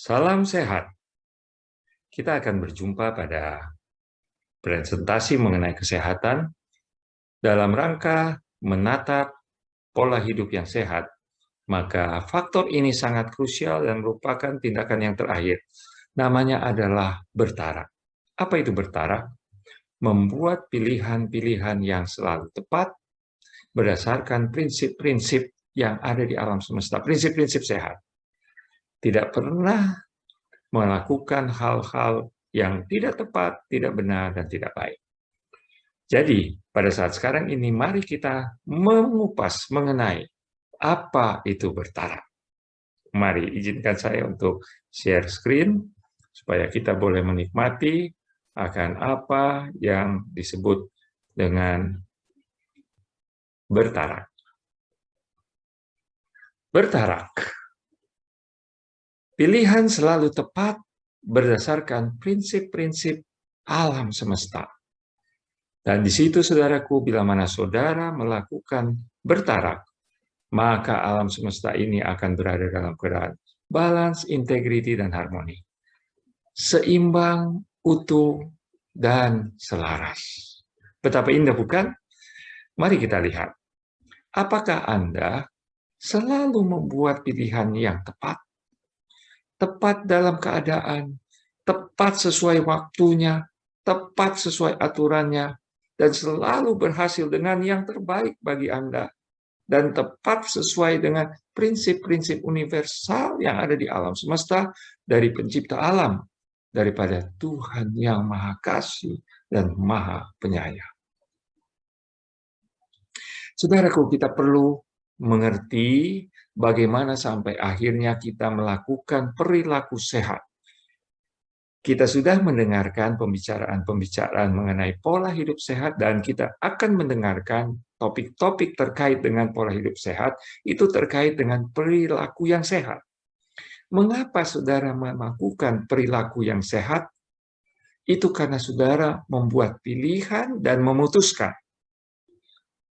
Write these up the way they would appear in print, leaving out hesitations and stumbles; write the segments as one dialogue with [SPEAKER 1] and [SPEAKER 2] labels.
[SPEAKER 1] Salam sehat. Kita akan berjumpa pada presentasi mengenai kesehatan dalam rangka menatap pola hidup yang sehat. Maka faktor ini sangat krusial dan merupakan tindakan yang terakhir. Namanya adalah bertarak. Apa itu bertarak? Membuat pilihan-pilihan yang selalu tepat berdasarkan prinsip-prinsip yang ada di alam semesta, prinsip-prinsip sehat. Tidak pernah melakukan hal-hal yang tidak tepat, tidak benar, dan tidak baik. Jadi, pada saat sekarang ini, mari kita mengupas mengenai apa itu bertarak. Mari izinkan saya untuk share screen, supaya kita boleh menikmati akan apa yang disebut dengan bertarak. Bertarak. Pilihan selalu tepat berdasarkan prinsip-prinsip alam semesta. Dan di situ, saudaraku, bila mana saudara melakukan bertarak, maka alam semesta ini akan berada dalam keadaan balance, integriti, dan harmoni. Seimbang, utuh, dan selaras. Betapa indah, bukan? Mari kita lihat. Apakah Anda selalu membuat pilihan yang tepat? Tepat dalam keadaan, tepat sesuai waktunya, tepat sesuai aturannya, dan selalu berhasil dengan yang terbaik bagi Anda, dan tepat sesuai dengan prinsip-prinsip universal yang ada di alam semesta dari pencipta alam, daripada Tuhan yang Maha Kasih dan Maha Penyayang. Saudaraku, kita perlu mengerti bagaimana sampai akhirnya kita melakukan perilaku sehat. Kita sudah mendengarkan pembicaraan-pembicaraan mengenai pola hidup sehat, dan kita akan mendengarkan topik-topik terkait dengan pola hidup sehat, itu terkait dengan perilaku yang sehat. Mengapa saudara melakukan perilaku yang sehat? Itu karena saudara membuat pilihan dan memutuskan.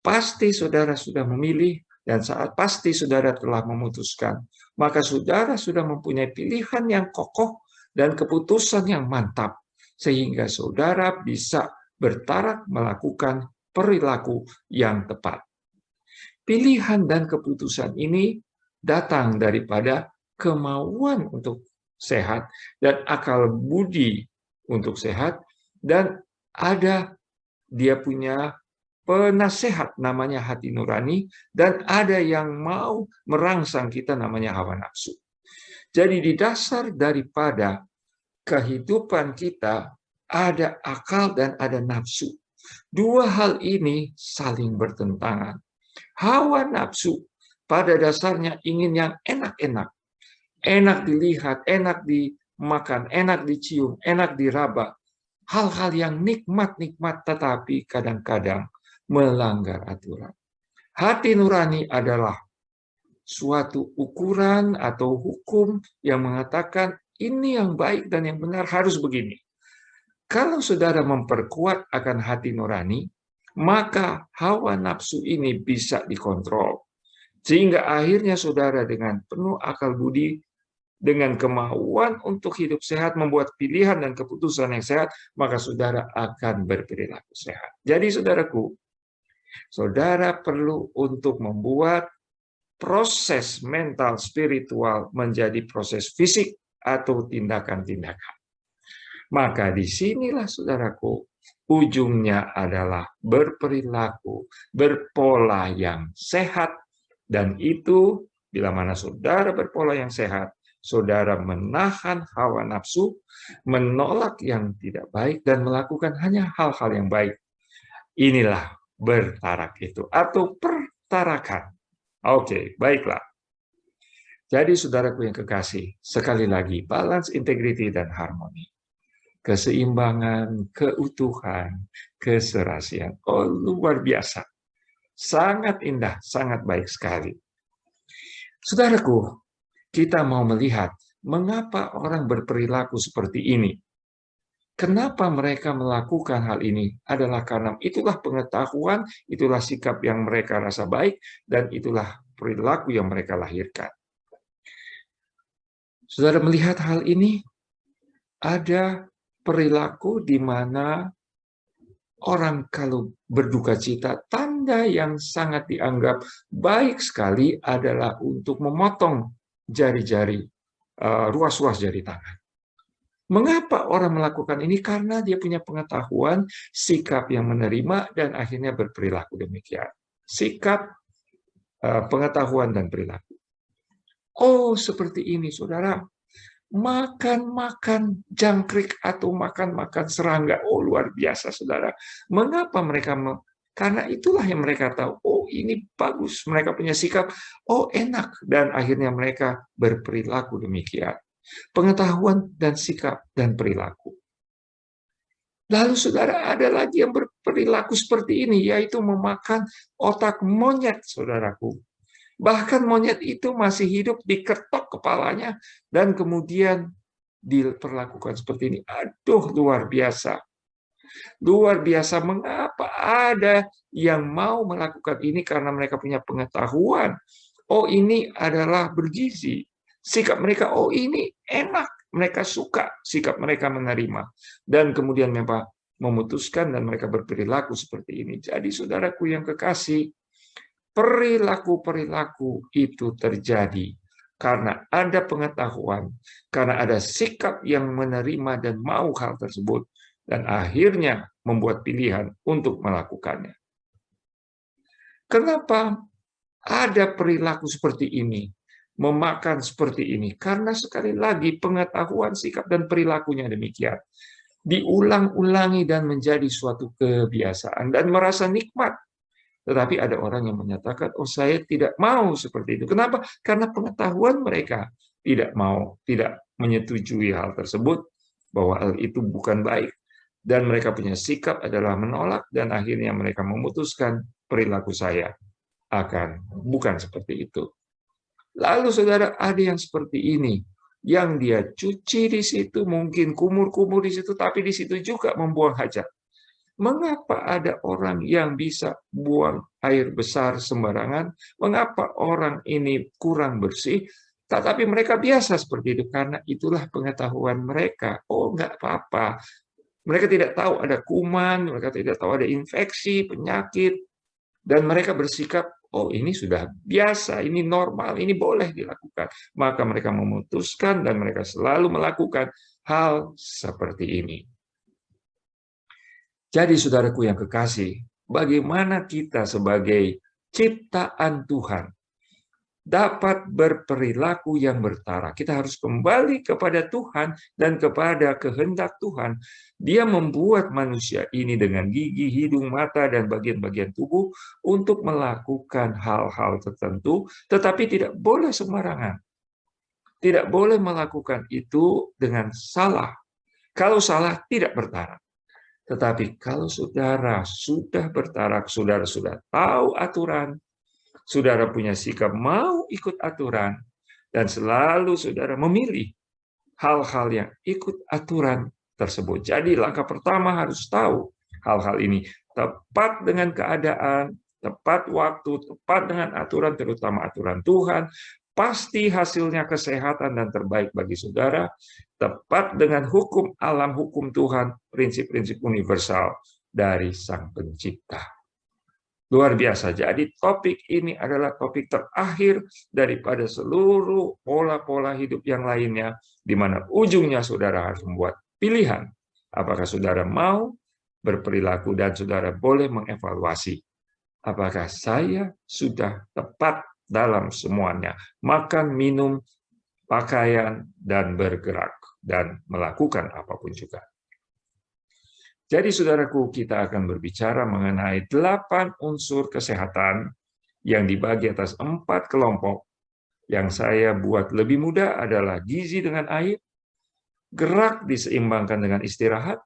[SPEAKER 1] Pasti saudara sudah memilih, dan saat pasti saudara telah memutuskan, maka saudara sudah mempunyai pilihan yang kokoh dan keputusan yang mantap, sehingga saudara bisa bertarak melakukan perilaku yang tepat. Pilihan dan keputusan ini datang daripada kemauan untuk sehat dan akal budi untuk sehat, dan ada dia punya penasehat namanya hati nurani, dan ada yang mau merangsang kita namanya hawa nafsu. Jadi di dasar daripada kehidupan kita ada akal dan ada nafsu. Dua hal ini saling bertentangan. Hawa nafsu pada dasarnya ingin yang enak-enak. Enak dilihat, enak dimakan, enak dicium, enak diraba. Hal-hal yang nikmat-nikmat, tetapi kadang-kadang melanggar aturan. Hati nurani adalah suatu ukuran atau hukum yang mengatakan ini yang baik dan yang benar harus begini. Kalau saudara memperkuat akan hati nurani, maka hawa nafsu ini bisa dikontrol. Sehingga akhirnya saudara dengan penuh akal budi, dengan kemauan untuk hidup sehat, membuat pilihan dan keputusan yang sehat, maka saudara akan berperilaku sehat. Jadi saudaraku, saudara perlu untuk membuat proses mental spiritual menjadi proses fisik atau tindakan-tindakan. Maka disinilah saudaraku, ujungnya adalah berperilaku, berpola yang sehat, dan itu bila mana saudara berpola yang sehat, saudara menahan hawa nafsu, menolak yang tidak baik, dan melakukan hanya hal-hal yang baik. Inilah bertarak itu, atau pertarakan. Oke, baiklah. Jadi saudaraku yang kekasih, sekali lagi, balance, integriti, dan harmoni. Keseimbangan, keutuhan, keserasian. Oh, luar biasa. Sangat indah, sangat baik sekali. Saudaraku, kita mau melihat mengapa orang berperilaku seperti ini. Kenapa mereka melakukan hal ini? Adalah karena itulah pengetahuan, itulah sikap yang mereka rasa baik, dan itulah perilaku yang mereka lahirkan. Saudara melihat hal ini, ada perilaku di mana orang kalau berduka cita, tanda yang sangat dianggap baik sekali adalah untuk memotong jari-jari, ruas-ruas jari tangan. Mengapa orang melakukan ini? Karena dia punya pengetahuan, sikap yang menerima, dan akhirnya berperilaku demikian. Sikap, pengetahuan, dan perilaku. Oh, seperti ini, saudara. Makan-makan jangkrik atau makan-makan serangga. Oh, luar biasa, saudara. Mengapa mereka? Karena itulah yang mereka tahu. Oh, ini bagus. Mereka punya sikap. Oh, enak. Dan akhirnya mereka berperilaku demikian. Pengetahuan dan sikap dan perilaku. Lalu, saudara, ada lagi yang berperilaku seperti ini, yaitu memakan otak monyet, saudaraku. Bahkan monyet itu masih hidup, diketok kepalanya, dan kemudian diperlakukan seperti ini. Aduh, luar biasa. Luar biasa, mengapa ada yang mau melakukan ini karena mereka punya pengetahuan. Oh, ini adalah bergizi. Sikap mereka, oh ini enak. Mereka suka, sikap mereka menerima. Dan kemudian memang memutuskan dan mereka berperilaku seperti ini. Jadi saudaraku yang kekasih, perilaku-perilaku itu terjadi karena ada pengetahuan, karena ada sikap yang menerima dan mau hal tersebut, dan akhirnya membuat pilihan untuk melakukannya. Kenapa ada perilaku seperti ini, memakan seperti ini? Karena sekali lagi pengetahuan, sikap, dan perilakunya demikian. Diulang-ulangi dan menjadi suatu kebiasaan dan merasa nikmat. Tetapi ada orang yang menyatakan, oh saya tidak mau seperti itu. Kenapa? Karena pengetahuan mereka tidak mau, tidak menyetujui hal tersebut, bahwa hal itu bukan baik. Dan mereka punya sikap adalah menolak, dan akhirnya mereka memutuskan perilaku saya akan bukan seperti itu. Lalu saudara, ada yang seperti ini, yang dia cuci di situ, mungkin kumur-kumur di situ, tapi di situ juga membuang hajat. Mengapa ada orang yang bisa buang air besar sembarangan? Mengapa orang ini kurang bersih? Tetapi mereka biasa seperti itu, karena itulah pengetahuan mereka. Oh, enggak apa-apa. Mereka tidak tahu ada kuman, mereka tidak tahu ada infeksi, penyakit, dan mereka bersikap, oh ini sudah biasa, ini normal, ini boleh dilakukan. Maka mereka memutuskan dan mereka selalu melakukan hal seperti ini. Jadi saudaraku yang kekasih, bagaimana kita sebagai ciptaan Tuhan dapat berperilaku yang bertara? Kita harus kembali kepada Tuhan dan kepada kehendak Tuhan. Dia membuat manusia ini dengan gigi, hidung, mata, dan bagian-bagian tubuh untuk melakukan hal-hal tertentu, tetapi tidak boleh sembarangan. Tidak boleh melakukan itu dengan salah. Kalau salah, tidak bertara. Tetapi kalau saudara sudah bertarak, saudara sudah tahu aturan, saudara punya sikap mau ikut aturan, dan selalu saudara memilih hal-hal yang ikut aturan tersebut. Jadi langkah pertama harus tahu hal-hal ini. Tepat dengan keadaan, tepat waktu, tepat dengan aturan, terutama aturan Tuhan, pasti hasilnya kesehatan dan terbaik bagi saudara, tepat dengan hukum alam, hukum Tuhan, prinsip-prinsip universal dari Sang Pencipta. Luar biasa. Jadi topik ini adalah topik terakhir daripada seluruh pola-pola hidup yang lainnya, di mana ujungnya saudara harus membuat pilihan. Apakah saudara mau berperilaku, dan saudara boleh mengevaluasi. Apakah saya sudah tepat dalam semuanya? Makan, minum, pakaian, dan bergerak, dan melakukan apapun juga. Jadi saudaraku, kita akan berbicara mengenai 8 unsur kesehatan yang dibagi atas 4 kelompok. Yang saya buat lebih mudah adalah gizi dengan air, gerak diseimbangkan dengan istirahat,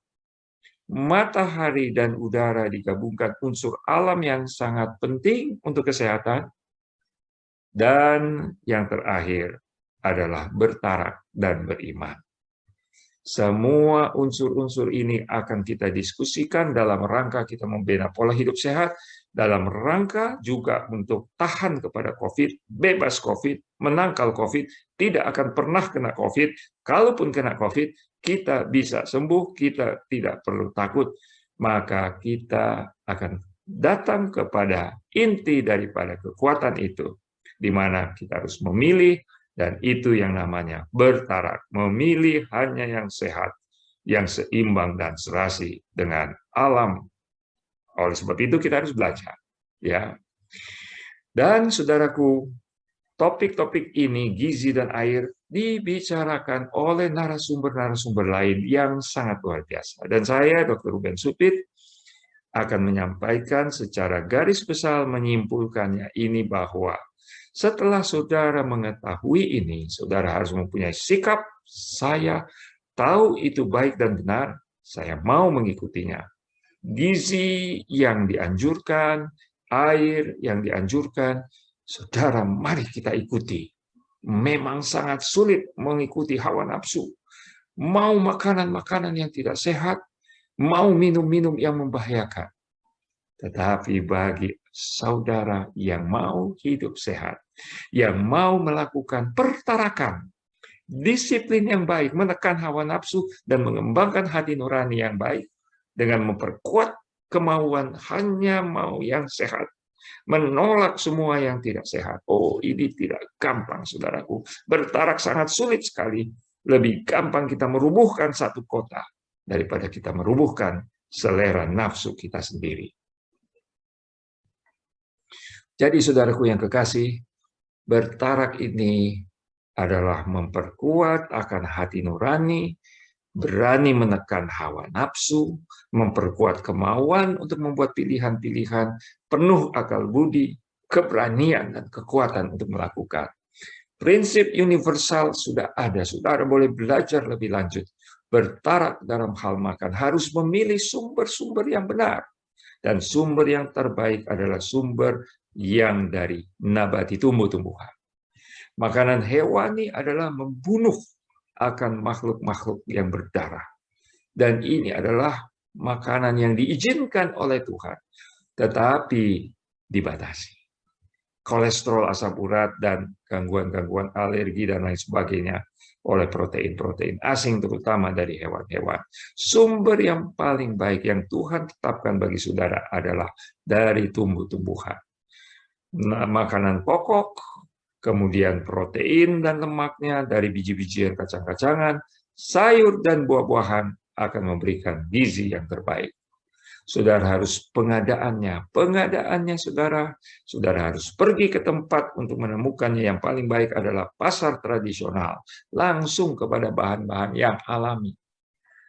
[SPEAKER 1] matahari dan udara digabungkan unsur alam yang sangat penting untuk kesehatan, dan yang terakhir adalah bertarak dan beriman. Semua unsur-unsur ini akan kita diskusikan dalam rangka kita membina pola hidup sehat, dalam rangka juga untuk tahan kepada COVID, bebas COVID, menangkal COVID, tidak akan pernah kena COVID. Kalaupun kena COVID, kita bisa sembuh, kita tidak perlu takut. Maka kita akan datang kepada inti daripada kekuatan itu, di mana kita harus memilih, dan itu yang namanya bertarak. Memilih hanya yang sehat, yang seimbang dan serasi dengan alam. Oleh sebab itu kita harus belajar, ya. Dan saudaraku, topik-topik ini, gizi dan air, dibicarakan oleh narasumber-narasumber lain yang sangat luar biasa. Dan saya, Dr. Ruben Supit, akan menyampaikan secara garis besar menyimpulkannya ini bahwa setelah saudara mengetahui ini, saudara harus mempunyai sikap, saya tahu itu baik dan benar, saya mau mengikutinya. Gizi yang dianjurkan, air yang dianjurkan, saudara, mari kita ikuti. Memang sangat sulit mengikuti hawa nafsu. Mau makanan-makanan yang tidak sehat, mau minum-minum yang membahayakan. Tetapi bagi saudara yang mau hidup sehat, yang mau melakukan pertarakan, disiplin yang baik, menekan hawa nafsu, dan mengembangkan hati nurani yang baik, dengan memperkuat kemauan hanya mau yang sehat, menolak semua yang tidak sehat. Oh, ini tidak gampang, saudaraku. Bertarak sangat sulit sekali. Lebih gampang kita merubuhkan satu kota daripada kita merubuhkan selera nafsu kita sendiri. Jadi, saudaraku yang kekasih, bertarak ini adalah memperkuat akan hati nurani, berani menekan hawa nafsu, memperkuat kemauan untuk membuat pilihan-pilihan, penuh akal budi, keberanian, dan kekuatan untuk melakukan. Prinsip universal sudah ada, saudara boleh belajar lebih lanjut. Bertarak dalam hal makan harus memilih sumber-sumber yang benar. Dan sumber yang terbaik adalah sumber yang dari nabati, tumbuh-tumbuhan. Makanan hewani adalah membunuh akan makhluk-makhluk yang berdarah. Dan ini adalah makanan yang diizinkan oleh Tuhan, tetapi dibatasi. Kolesterol, asam urat, dan gangguan-gangguan alergi dan lain sebagainya oleh protein-protein asing, terutama dari hewan-hewan. Sumber yang paling baik yang Tuhan tetapkan bagi saudara adalah dari tumbuh-tumbuhan. Nah, makanan pokok, kemudian protein dan lemaknya dari biji-bijian, kacang-kacangan, sayur dan buah-buahan akan memberikan gizi yang terbaik. Saudara harus pengadaannya saudara harus pergi ke tempat untuk menemukannya. Yang paling baik adalah pasar tradisional, langsung kepada bahan-bahan yang alami.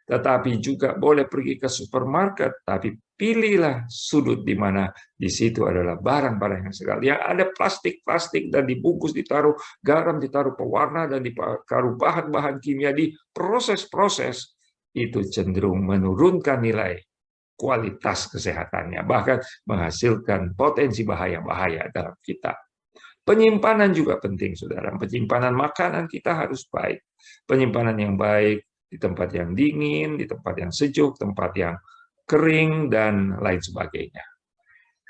[SPEAKER 1] Tetapi juga boleh pergi ke supermarket, tapi pilihlah sudut di mana di situ adalah barang-barang yang segar. Yang ada plastik-plastik dan dibungkus, ditaruh garam, ditaruh pewarna, dan ditaruh bahan-bahan kimia, di proses-proses itu cenderung menurunkan nilai kualitas kesehatannya, bahkan menghasilkan potensi bahaya-bahaya dalam kita. Penyimpanan juga penting, saudara. Penyimpanan makanan kita harus baik. Penyimpanan yang baik di tempat yang dingin, di tempat yang sejuk, tempat yang kering, dan lain sebagainya.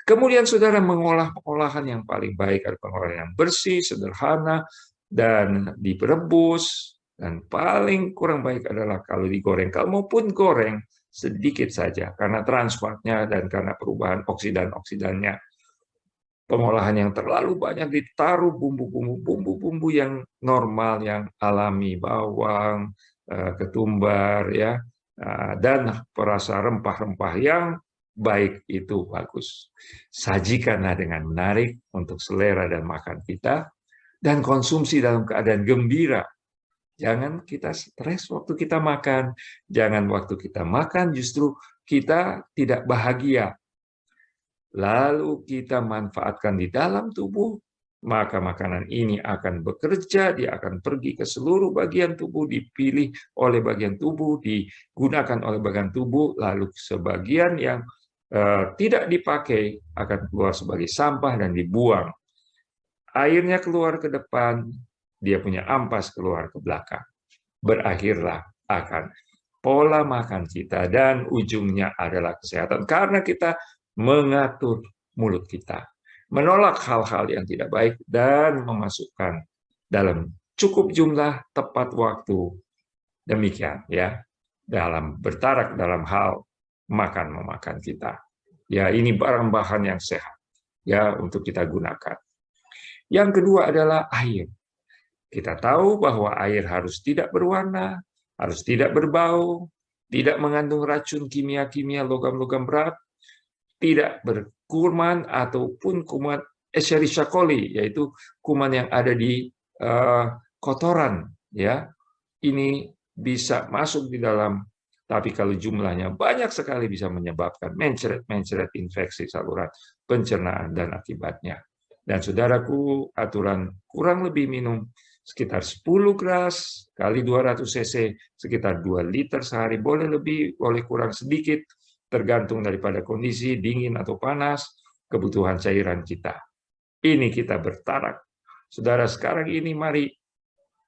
[SPEAKER 1] Kemudian saudara mengolah pengolahan yang paling baik, ada pengolahan yang bersih, sederhana, dan direbus, dan paling kurang baik adalah kalau digoreng. Kalau maupun goreng, sedikit saja, karena transfatnya dan karena perubahan oksidan-oksidannya. Pengolahan yang terlalu banyak ditaruh bumbu-bumbu yang normal, yang alami, bawang, ketumbar, ya, dan perasa rempah-rempah yang baik itu bagus. Sajikanlah dengan menarik untuk selera dan makan kita, dan konsumsi dalam keadaan gembira. Jangan kita stres waktu kita makan, jangan waktu kita makan justru kita tidak bahagia. Lalu kita manfaatkan di dalam tubuh, maka makanan ini akan bekerja, dia akan pergi ke seluruh bagian tubuh, dipilih oleh bagian tubuh, digunakan oleh bagian tubuh, lalu sebagian yang tidak dipakai akan keluar sebagai sampah dan dibuang. Airnya keluar ke depan, dia punya ampas keluar ke belakang. Berakhirlah akan pola makan kita, dan ujungnya adalah kesehatan. Karena kita mengatur mulut kita, menolak hal-hal yang tidak baik, dan memasukkan dalam cukup jumlah, tepat waktu. Demikian ya, dalam bertarak dalam hal makan-memakan kita. Ya, ini barang-bahan yang sehat ya untuk kita gunakan. Yang kedua adalah air. Kita tahu bahwa air harus tidak berwarna, harus tidak berbau, tidak mengandung racun kimia-kimia logam-logam berat, tidak berkuman ataupun kuman Escherichia coli, yaitu kuman yang ada di kotoran. Ya, ini bisa masuk di dalam, tapi kalau jumlahnya banyak sekali bisa menyebabkan mencret-mencret infeksi saluran pencernaan dan akibatnya. Dan saudaraku, aturan kurang lebih minum sekitar 10 gelas kali 200 cc, sekitar 2 liter sehari, boleh lebih, boleh kurang sedikit, tergantung daripada kondisi dingin atau panas, kebutuhan cairan kita. Ini kita bertarak. Saudara, sekarang ini mari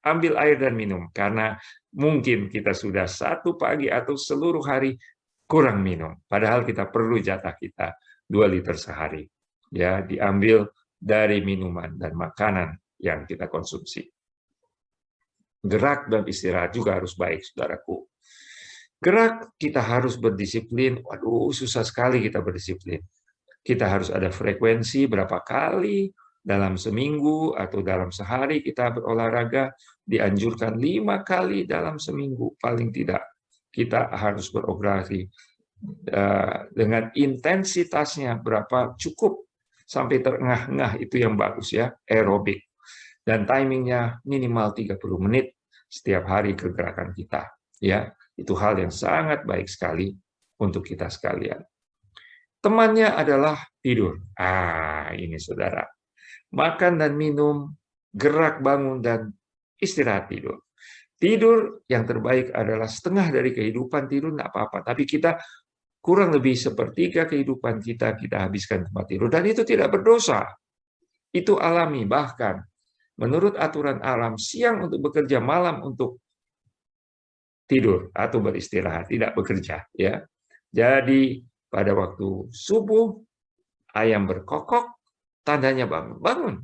[SPEAKER 1] ambil air dan minum, karena mungkin kita sudah satu pagi atau seluruh hari kurang minum, padahal kita perlu jatah kita 2 liter sehari. Ya, diambil dari minuman dan makanan yang kita konsumsi. Gerak dan istirahat juga harus baik, saudaraku. Gerak, kita harus berdisiplin. Waduh, susah sekali kita berdisiplin. Kita harus ada frekuensi berapa kali dalam seminggu atau dalam sehari kita berolahraga. Dianjurkan 5 kali dalam seminggu, paling tidak. Kita harus beroperasi dengan intensitasnya berapa, cukup sampai terengah-engah, itu yang bagus ya, aerobik. Dan timingnya minimal 30 menit setiap hari kegerakan kita. Ya, itu hal yang sangat baik sekali untuk kita sekalian. Temannya adalah tidur. Ini saudara. Makan dan minum, gerak, bangun, dan istirahat tidur. Tidur yang terbaik adalah setengah dari kehidupan, tidur tidak apa-apa. Tapi kita kurang lebih sepertiga kehidupan kita habiskan tempat tidur. Dan itu tidak berdosa. Itu alami. Bahkan menurut aturan alam, siang untuk bekerja, malam untuk tidur atau beristirahat, tidak bekerja. Ya. Jadi pada waktu subuh, ayam berkokok, tandanya bangun.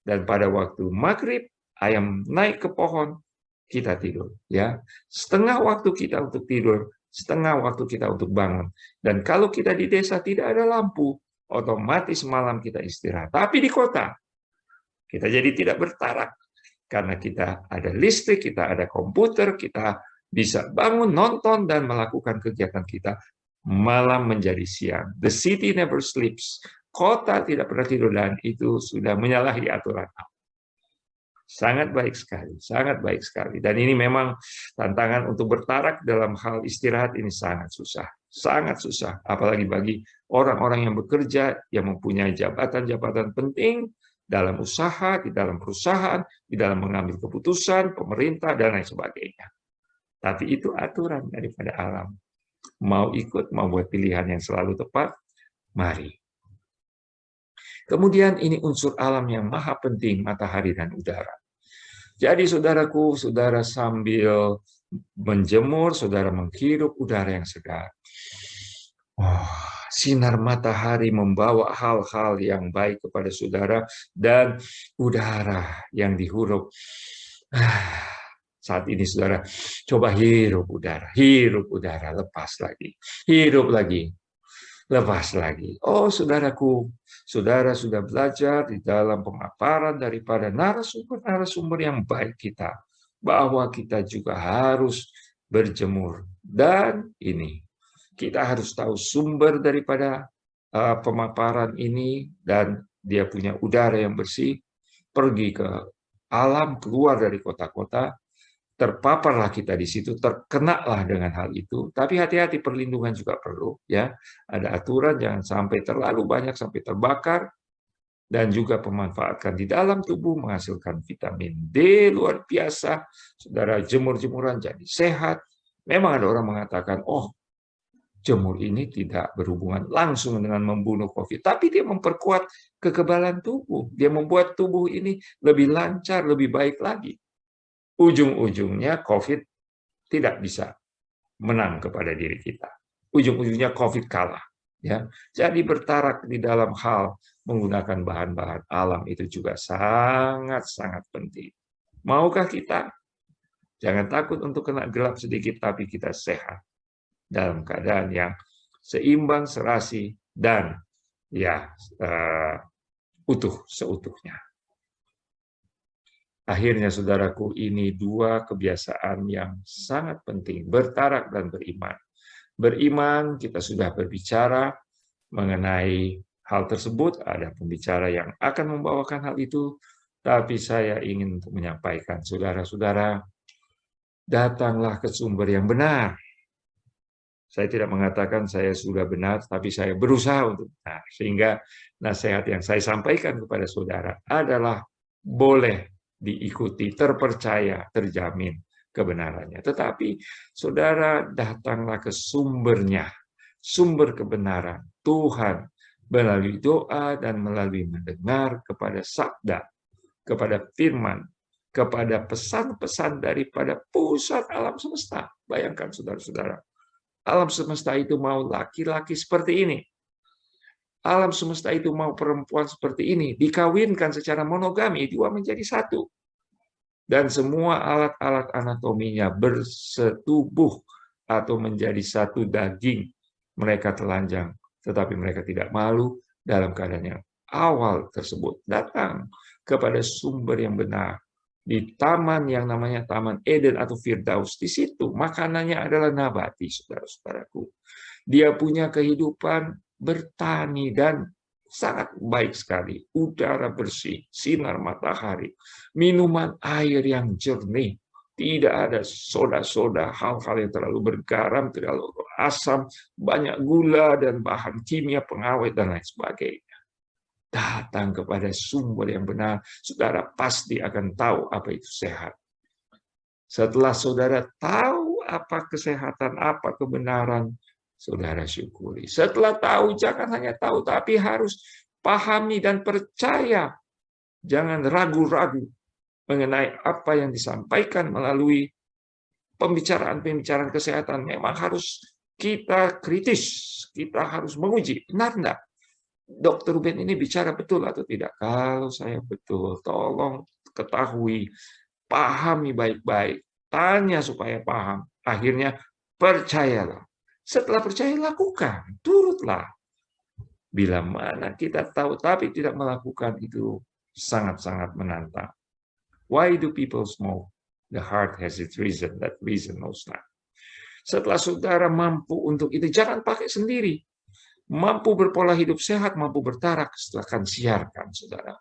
[SPEAKER 1] Dan pada waktu maghrib, ayam naik ke pohon, kita tidur. Ya, setengah waktu kita untuk tidur, setengah waktu kita untuk bangun. Dan kalau kita di desa tidak ada lampu, otomatis malam kita istirahat. Tapi di kota, kita jadi tidak bertarak. Karena kita ada listrik, kita ada komputer, kita bisa bangun, nonton, dan melakukan kegiatan kita. Malam menjadi siang. The city never sleeps. Kota tidak pernah tidur, dan itu sudah menyalahi aturan. Sangat baik sekali, sangat baik sekali. Dan ini memang tantangan untuk bertarak dalam hal istirahat ini sangat susah, apalagi bagi orang-orang yang bekerja, yang mempunyai jabatan-jabatan penting dalam usaha, di dalam perusahaan, di dalam mengambil keputusan, pemerintah, dan lain sebagainya. Tapi itu aturan daripada alam. Mau ikut, mau buat pilihan yang selalu tepat, mari. Kemudian ini unsur alam yang maha penting, matahari dan udara. Jadi saudaraku, saudara sambil menjemur, saudara menghirup udara yang segar. Sinar matahari membawa hal-hal yang baik kepada saudara, dan udara yang dihirup. Saat ini saudara, coba hirup udara, lepas lagi, hirup lagi, lepas lagi. Oh saudaraku, saudara sudah belajar di dalam pemaparan daripada narasumber-narasumber yang baik kita, bahwa kita juga harus berjemur. Dan ini, kita harus tahu sumber daripada pemaparan ini, dan dia punya udara yang bersih, pergi ke alam, keluar dari kota-kota, terpaparlah kita di situ, terkenalah dengan hal itu. Tapi hati-hati, perlindungan juga perlu, ya. Ada aturan, jangan sampai terlalu banyak sampai terbakar, dan juga pemanfaatkan di dalam tubuh, menghasilkan vitamin D luar biasa. Saudara jemur-jemuran jadi sehat. Memang ada orang mengatakan, oh, jemur ini tidak berhubungan langsung dengan membunuh COVID, tapi dia memperkuat kekebalan tubuh. Dia membuat tubuh ini lebih lancar, lebih baik lagi. Ujung-ujungnya COVID tidak bisa menang kepada diri kita. Ujung-ujungnya COVID kalah. Ya, jadi bertarak di dalam hal menggunakan bahan-bahan alam itu juga sangat-sangat penting. Maukah kita? Jangan takut untuk kena gelap sedikit, tapi kita sehat dalam keadaan yang seimbang, serasi, dan ya utuh seutuhnya. Akhirnya, saudaraku, ini dua kebiasaan yang sangat penting, bertarak dan beriman. Beriman, kita sudah berbicara mengenai hal tersebut, ada pembicara yang akan membawakan hal itu, tapi saya ingin untuk menyampaikan, saudara-saudara, datanglah ke sumber yang benar. Saya tidak mengatakan saya sudah benar, tapi saya berusaha untuk benar. Sehingga nasihat yang saya sampaikan kepada saudara adalah boleh diikuti, terpercaya, terjamin kebenarannya. Tetapi saudara datanglah ke sumbernya, sumber kebenaran, Tuhan, melalui doa dan melalui mendengar kepada sabda, kepada firman, kepada pesan-pesan daripada pusat alam semesta. Bayangkan saudara-saudara, alam semesta itu mau laki-laki seperti ini. Alam semesta itu mau perempuan seperti ini. Dikawinkan secara monogami, dua menjadi satu. Dan semua alat-alat anatominya bersetubuh atau menjadi satu daging. Mereka telanjang, tetapi mereka tidak malu dalam keadaan yang awal tersebut. Datang kepada sumber yang benar. Di taman yang namanya Taman Eden atau Firdaus, di situ makanannya adalah nabati, saudara-saudaraku. Dia punya kehidupan bertani dan sangat baik sekali. Udara bersih, sinar matahari, minuman air yang jernih, tidak ada soda-soda, hal-hal yang terlalu bergaram, terlalu asam, banyak gula dan bahan kimia pengawet dan lain sebagainya. Datang kepada sumber yang benar, saudara pasti akan tahu apa itu sehat. Setelah saudara tahu apa kesehatan, apa kebenaran, saudara syukuri. Setelah tahu, jangan hanya tahu, tapi harus pahami dan percaya. Jangan ragu-ragu mengenai apa yang disampaikan melalui pembicaraan-pembicaraan kesehatan. Memang harus kita kritis, kita harus menguji. Benar enggak? Dokter Ruben ini bicara betul atau tidak? Kalau saya betul, tolong ketahui, pahami baik-baik, tanya supaya paham. Akhirnya percayalah. Setelah percaya, lakukan, turutlah. Bila mana kita tahu tapi tidak melakukan, itu sangat-sangat menantang. Why do people smoke? The heart has its reason, that reason knows not. Setelah saudara mampu untuk itu, jangan pakai sendiri. Mampu berpola hidup sehat, mampu bertarak, silakan siarkan, saudara.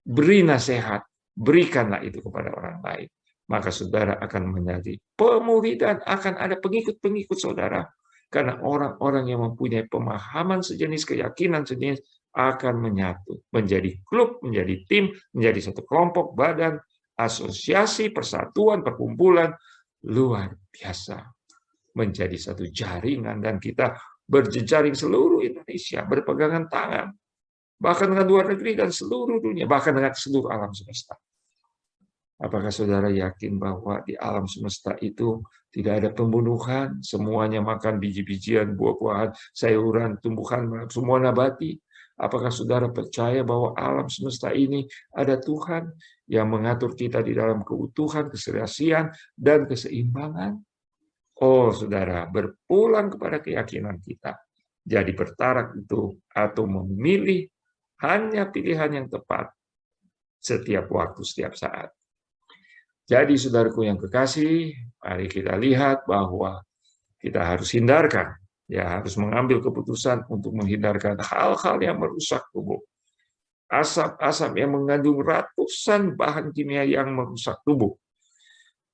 [SPEAKER 1] Beri nasihat, berikanlah itu kepada orang lain. Maka saudara akan menjadi pemurid dan akan ada pengikut-pengikut saudara. Karena orang-orang yang mempunyai pemahaman sejenis, keyakinan sejenis, akan menyatu. Menjadi klub, menjadi tim, menjadi satu kelompok, badan, asosiasi, persatuan, perkumpulan, luar biasa. Menjadi satu jaringan, dan kita berjejaring seluruh Indonesia, berpegangan tangan, bahkan dengan luar negeri dan seluruh dunia, bahkan dengan seluruh alam semesta. Apakah saudara yakin bahwa di alam semesta itu tidak ada pembunuhan, semuanya makan biji-bijian, buah-buahan, sayuran, tumbuhan, semua nabati? Apakah saudara percaya bahwa alam semesta ini ada Tuhan yang mengatur kita di dalam keutuhan, keserasian, dan keseimbangan? Oh, saudara, berpulang kepada keyakinan kita. Jadi bertarak itu atau memilih hanya pilihan yang tepat setiap waktu, setiap saat. Jadi, saudaraku yang kekasih, mari kita lihat bahwa kita harus hindarkan, ya harus mengambil keputusan untuk menghindarkan hal-hal yang merusak tubuh. Asap-asap yang mengandung ratusan bahan kimia yang merusak tubuh.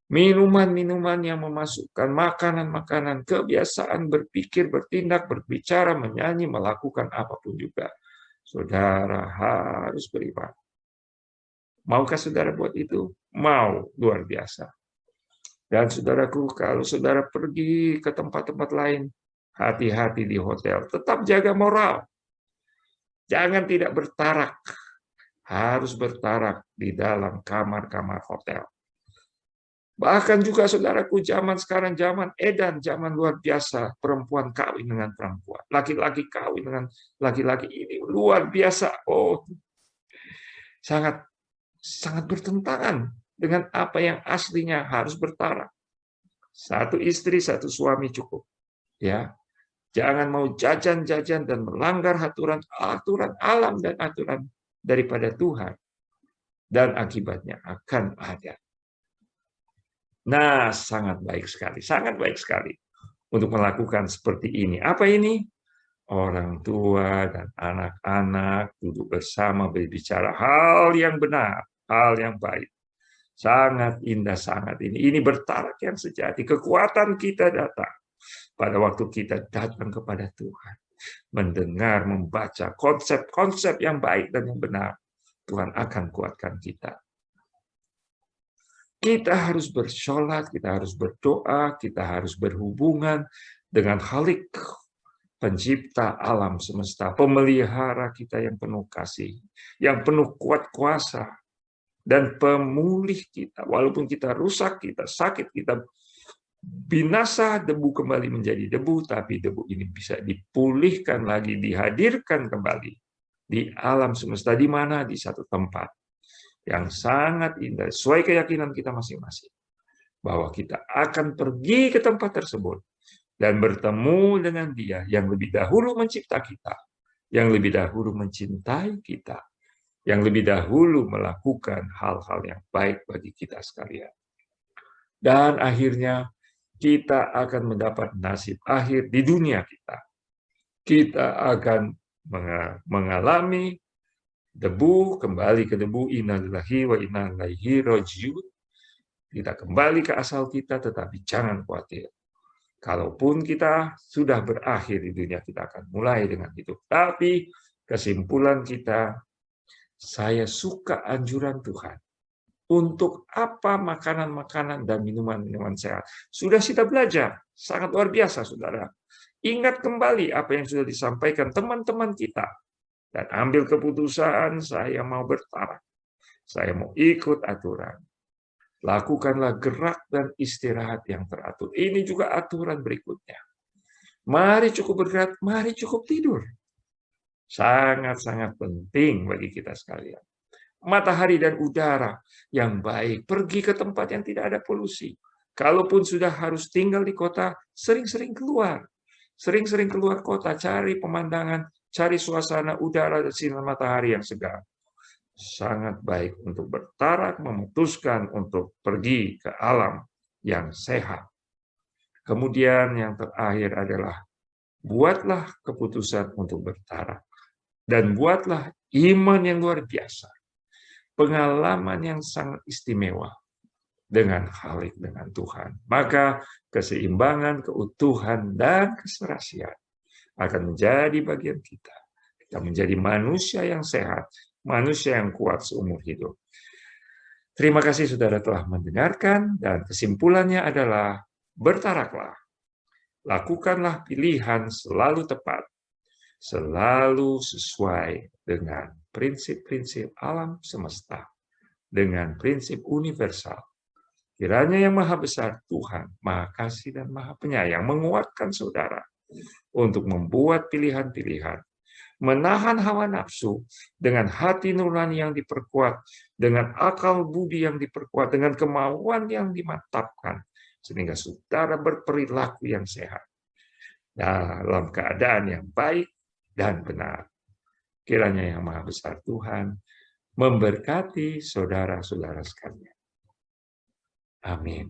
[SPEAKER 1] Minuman-minuman yang memasukkan makanan-makanan, kebiasaan berpikir, bertindak, berbicara, menyanyi, melakukan apapun juga. Saudara harus beriman. Maukah saudara buat itu? Mau, luar biasa. Dan saudaraku, kalau saudara pergi ke tempat-tempat lain, hati-hati di hotel. Tetap jaga moral. Jangan tidak bertarak. Harus bertarak di dalam kamar-kamar hotel. Bahkan juga saudaraku, zaman sekarang zaman edan, zaman luar biasa, perempuan kawin dengan perempuan, laki-laki kawin dengan laki-laki, ini luar biasa. Oh, sangat sangat bertentangan dengan apa yang aslinya harus bertara. Satu istri, satu suami cukup. Ya, jangan mau jajan-jajan dan melanggar aturan alam dan aturan daripada Tuhan, dan akibatnya akan ada. Nah, sangat baik sekali untuk melakukan seperti ini. Apa ini? Orang tua dan anak-anak duduk bersama berbicara hal yang benar, hal yang baik. Sangat indah, sangat ini. Ini bertarak yang sejati. Kekuatan kita datang pada waktu kita datang kepada Tuhan. Mendengar, membaca konsep-konsep yang baik dan yang benar. Tuhan akan kuatkan kita. Kita harus bersolat, kita harus berdoa, kita harus berhubungan dengan Khalik, pencipta alam semesta, pemelihara kita yang penuh kasih, yang penuh kuat kuasa, dan pemulih kita. Walaupun kita rusak, kita sakit, kita binasa, debu kembali menjadi debu, tapi debu ini bisa dipulihkan lagi, dihadirkan kembali di alam semesta, di mana? Di satu tempat yang sangat indah, sesuai keyakinan kita masing-masing, bahwa kita akan pergi ke tempat tersebut dan bertemu dengan Dia yang lebih dahulu mencipta kita, yang lebih dahulu mencintai kita, yang lebih dahulu melakukan hal-hal yang baik bagi kita sekalian. Dan akhirnya kita akan mendapat nasib akhir di dunia kita. Kita akan mengalami debu, kembali ke debu, inna lillahi wa inna ilaihi raji'un. Kita kembali ke asal kita, tetapi jangan khawatir. Kalaupun kita sudah berakhir di dunia, kita akan mulai dengan hidup. Tapi kesimpulan kita, saya suka anjuran Tuhan. Untuk apa makanan-makanan dan minuman-minuman sehat? Sudah kita belajar, sangat luar biasa, saudara. Ingat kembali apa yang sudah disampaikan teman-teman kita. Dan ambil keputusan, saya mau bertarak. Saya mau ikut aturan. Lakukanlah gerak dan istirahat yang teratur. Ini juga aturan berikutnya. Mari cukup bergerak, mari cukup tidur. Sangat-sangat penting bagi kita sekalian. Matahari dan udara yang baik. Pergi ke tempat yang tidak ada polusi. Kalaupun sudah harus tinggal di kota, sering-sering keluar. Sering-sering keluar kota, cari pemandangan, cari suasana udara dan sinar matahari yang segar. Sangat baik untuk bertarak, memutuskan untuk pergi ke alam yang sehat. Kemudian yang terakhir adalah buatlah keputusan untuk bertarak. Dan buatlah iman yang luar biasa. Pengalaman yang sangat istimewa dengan Khalik, dengan Tuhan. Maka keseimbangan, keutuhan, dan keserasian akan menjadi bagian kita. Kita menjadi manusia yang sehat, manusia yang kuat seumur hidup. Terima kasih saudara telah mendengarkan, dan kesimpulannya adalah bertaraklah. Lakukanlah pilihan selalu tepat, selalu sesuai dengan prinsip-prinsip alam semesta, dengan prinsip universal. Kiranya yang Maha Besar Tuhan, Maha Kasih dan Maha Penyayang menguatkan saudara untuk membuat pilihan-pilihan, menahan hawa nafsu dengan hati nurani yang diperkuat, dengan akal budi yang diperkuat, dengan kemauan yang dimantapkan, sehingga saudara berperilaku yang sehat dalam keadaan yang baik dan benar. Kiranya yang Maha Besar Tuhan memberkati saudara-saudara sekalian. Amin.